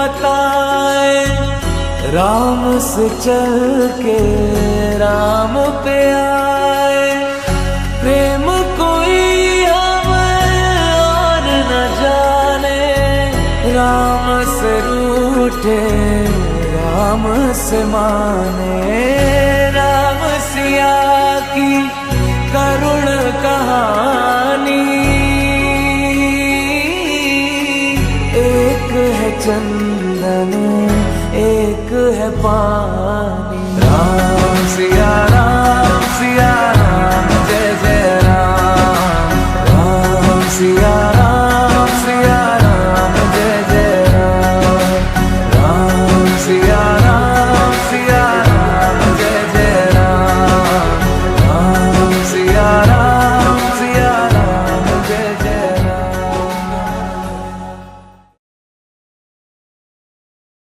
बताए, राम से चल के राम पे आए। प्रेम कोई हमें और न जाने, राम से रूठे राम से माने। राम सिया की करुण कहानी, एक है चंदन एक है पानी।